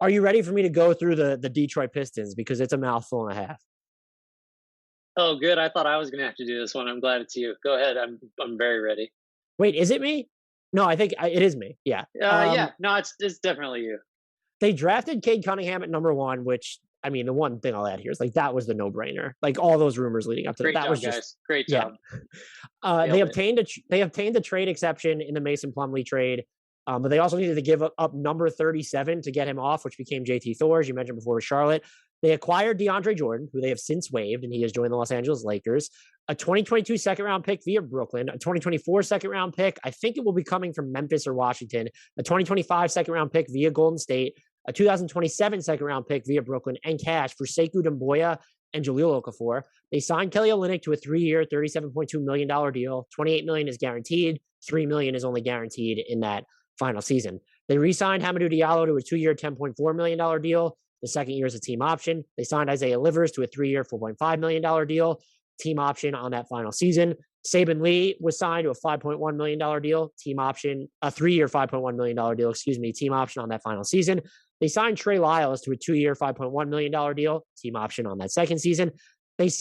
Are you ready for me to go through the Detroit Pistons? Because it's a mouthful and a half. Oh, good. I thought I was going to have to do this one. I'm glad it's you. Go ahead. I'm very ready. Wait, is it me? No, I think it is me. Yeah. Yeah. No, it's definitely you. They drafted Cade Cunningham at number one, which, I mean, the one thing I'll add here is like that was the no-brainer. Like all those rumors leading up to that, Great that was job, just guys. Great yeah. job. They Nailed it. obtained a trade exception in the Mason Plumlee trade, but they also needed to give up number 37 to get him off, which became JT Thor, as you mentioned before with Charlotte. They acquired DeAndre Jordan, who they have since waived, and he has joined the Los Angeles Lakers. A 2022 second-round pick via Brooklyn, a 2024 second-round pick, I think it will be coming from Memphis or Washington, a 2025 second-round pick via Golden State, a 2027 second-round pick via Brooklyn, and cash for Sekou Doumbouya and Jahlil Okafor. They signed Kelly Olynyk to a 3-year, $37.2 million deal. $28 million is guaranteed. $3 million is only guaranteed in that final season. They re-signed Hamidou Diallo to a 2-year, $10.4 million deal. The second year is a team option. They signed Isaiah Livers to a 3-year, $4.5 million deal. Team option on that final season. Saban Lee was signed to a $5.1 million deal. Team option, a 3-year, $5.1 million deal, team option on that final season. They signed Trey Lyles to a 2-year, $5.1 million deal, team option on that second season. They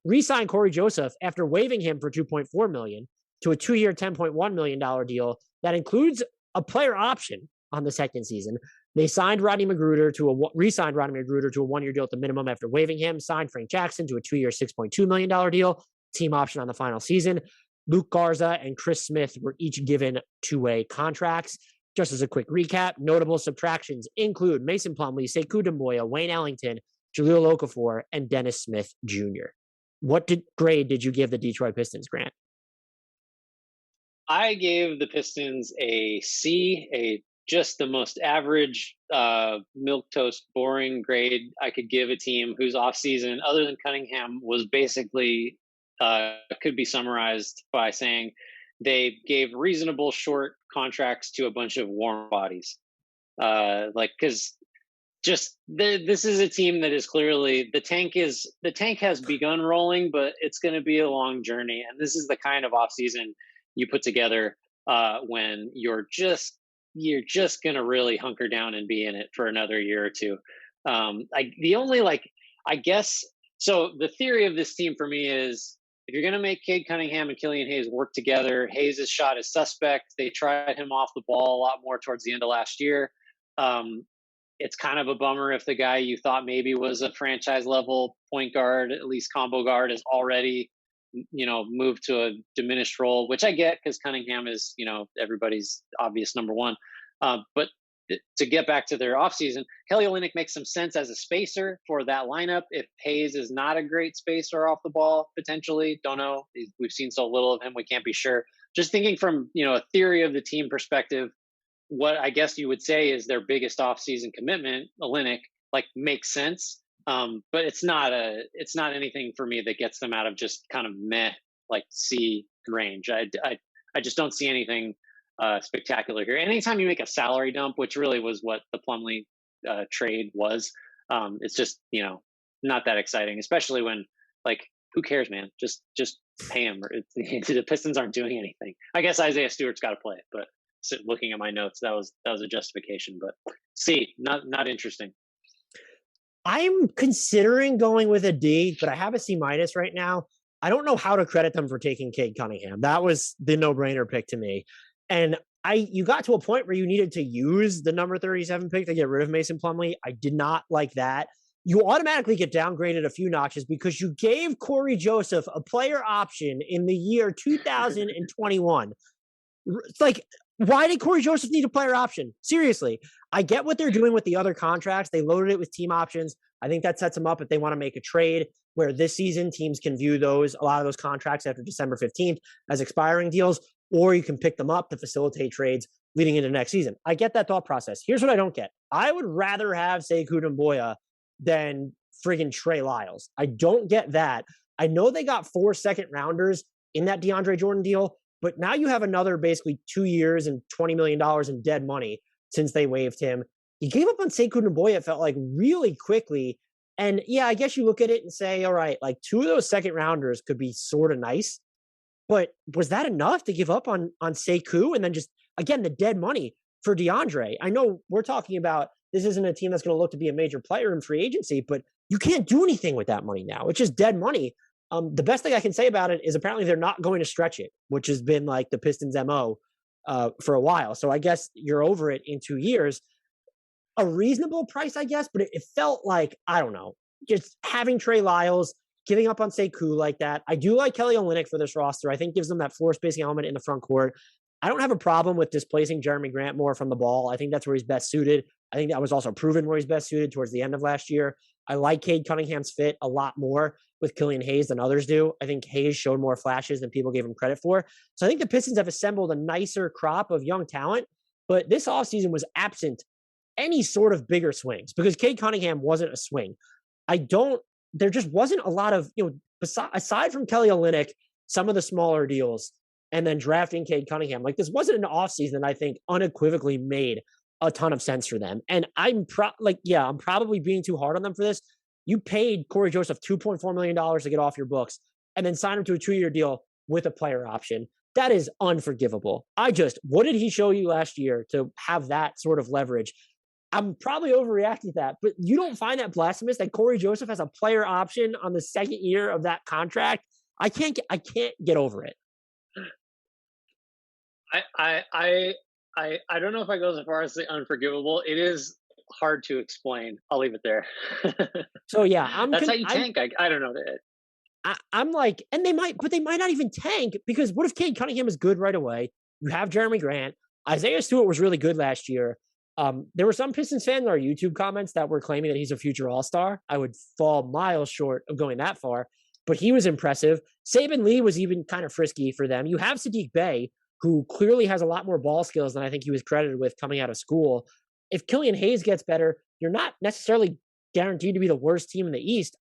re-signed Cory Joseph after waiving him for $2.4 million to a 2-year, $10.1 million deal that includes a player option on the second season. They re-signed Rodney Magruder to a 1-year deal at the minimum after waiving him. Signed Frank Jackson to a 2-year, $6.2 million deal, team option on the final season. Luke Garza and Chris Smith were each given 2-way contracts. Just as a quick recap, notable subtractions include Mason Plumlee, Sekou Doumbouya, Wayne Ellington, Jahlil Okafor, and Dennis Smith Jr. What grade did you give the Detroit Pistons, Grant? I gave the Pistons a C, just the most average, milquetoast, boring grade I could give a team whose offseason, other than Cunningham, was basically could be summarized by saying they gave reasonable short contracts to a bunch of warm bodies. Because this is a team that is clearly the tank has begun rolling, but it's going to be a long journey. And this is the kind of offseason you put together when you're just going to really hunker down and be in it for another year or two. So the theory of this team for me is, if you're going to make Cade Cunningham and Killian Hayes work together, Hayes' shot is suspect. They tried him off the ball a lot more towards the end of last year. It's kind of a bummer if the guy you thought maybe was a franchise level point guard, at least combo guard, is already, moved to a diminished role, which I get because Cunningham is, everybody's obvious number one. But to get back to their offseason, Kelly Olynyk makes some sense as a spacer for that lineup. If Hayes is not a great spacer off the ball, potentially, don't know. We've seen so little of him, we can't be sure. Just thinking from, a theory of the team perspective, what I guess you would say is their biggest offseason commitment, Olynyk, makes sense. But it's not anything for me that gets them out of just kind of meh, C range. I just don't see anything spectacular here. Anytime you make a salary dump, which really was what the Plumlee trade was, it's just not that exciting. Especially when who cares, man? Just pay him. The Pistons aren't doing anything. I guess Isaiah Stewart's got to play it, but looking at my notes, that was a justification. But C, not interesting. I'm considering going with a D, but I have a C- right now. I don't know how to credit them for taking Cade Cunningham. That was the no-brainer pick to me. And you got to a point where you needed to use the number 37 pick to get rid of Mason Plumlee. I did not like that. You automatically get downgraded a few notches because you gave Cory Joseph a player option in the year 2021. It's why did Cory Joseph need a player option? Seriously, I get what they're doing with the other contracts. They loaded it with team options. I think that sets them up if they want to make a trade where this season teams can view a lot of those contracts after December 15th as expiring deals, or you can pick them up to facilitate trades leading into next season. I get that thought process. Here's what I don't get. I would rather have Sekou Doumbouya than friggin' Trey Lyles. I don't get that. I know they got 4 second-rounders in that DeAndre Jordan deal, but now you have another basically 2 years and $20 million in dead money since they waived him. You gave up on Sekou Doumbouya, it felt like, really quickly. And yeah, I guess you look at it and say, all right, 2 of those second rounders could be sort of nice. But was that enough to give up on Sekou and then just, again, the dead money for DeAndre? I know we're talking about this isn't a team that's going to look to be a major player in free agency, but you can't do anything with that money now. It's just dead money. The best thing I can say about it is apparently they're not going to stretch it, which has been like the Pistons' MO for a while. So I guess you're over it in 2 years. A reasonable price, I guess, but it felt like, I don't know, just having Trey Lyles, giving up on Sekou like that. I do like Kelly Olynyk for this roster. I think gives them that floor spacing element in the front court. I don't have a problem with displacing Jeremy Grant more from the ball. I think that's where he's best suited. I think that was also proven where he's best suited towards the end of last year. I like Cade Cunningham's fit a lot more with Killian Hayes than others do. I think Hayes showed more flashes than people gave him credit for. So I think the Pistons have assembled a nicer crop of young talent, but this offseason was absent any sort of bigger swings because Cade Cunningham wasn't a swing. There just wasn't a lot of, aside from Kelly Olynyk, some of the smaller deals, and then drafting Cade Cunningham. Like, this wasn't an offseason that I think unequivocally made a ton of sense for them. And I'm probably being too hard on them for this. You paid Cory Joseph $2.4 million to get off your books and then sign him to a 2-year deal with a player option. That is unforgivable. What did he show you last year to have that sort of leverage? I'm probably overreacting to that, but you don't find that blasphemous that Cory Joseph has a player option on the second year of that contract? I can't get over it. I don't know if I go as far as the unforgivable. It is hard to explain. I'll leave it there. So yeah, that's how you tank. I don't know. I'm like, and they might not even tank because what if Cade Cunningham is good right away? You have Jeremy Grant. Isaiah Stewart was really good last year. There were some Pistons fans in our YouTube comments that were claiming that he's a future All-Star. I would fall miles short of going that far, but he was impressive. Saban Lee was even kind of frisky for them. You have Sadiq Bey, who clearly has a lot more ball skills than I think he was credited with coming out of school. If Killian Hayes gets better, you're not necessarily guaranteed to be the worst team in the East.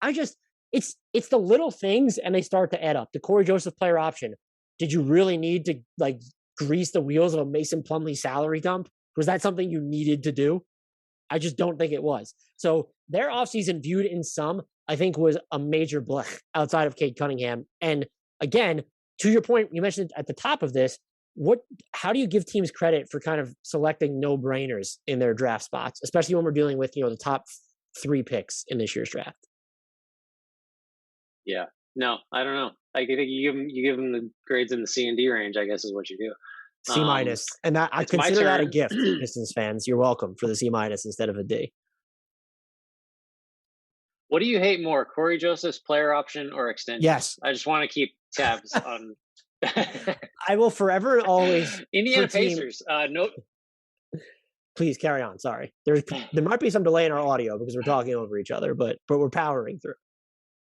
It's the little things, and they start to add up. The Cory Joseph player option. Did you really need to grease the wheels of a Mason Plumlee salary dump? Was that something you needed to do? I just don't think it was. So their offseason viewed in some, I think, was a major blech outside of Cade Cunningham. And again, to your point, you mentioned at the top of this, how do you give teams credit for kind of selecting no-brainers in their draft spots, especially when we're dealing with, the top 3 picks in this year's draft? Yeah. No, I don't know. I think you give them the grades in the C and D range, I guess is what you do. C-, and that I consider that a gift, Pistons fans. You're welcome for the C- instead of a D. What do you hate more, Cory Joseph's player option or extension? Yes. I just want to keep tabs on. I will forever and always. Indiana Pacers. No. Please carry on. Sorry. There might be some delay in our audio because we're talking over each other, but we're powering through.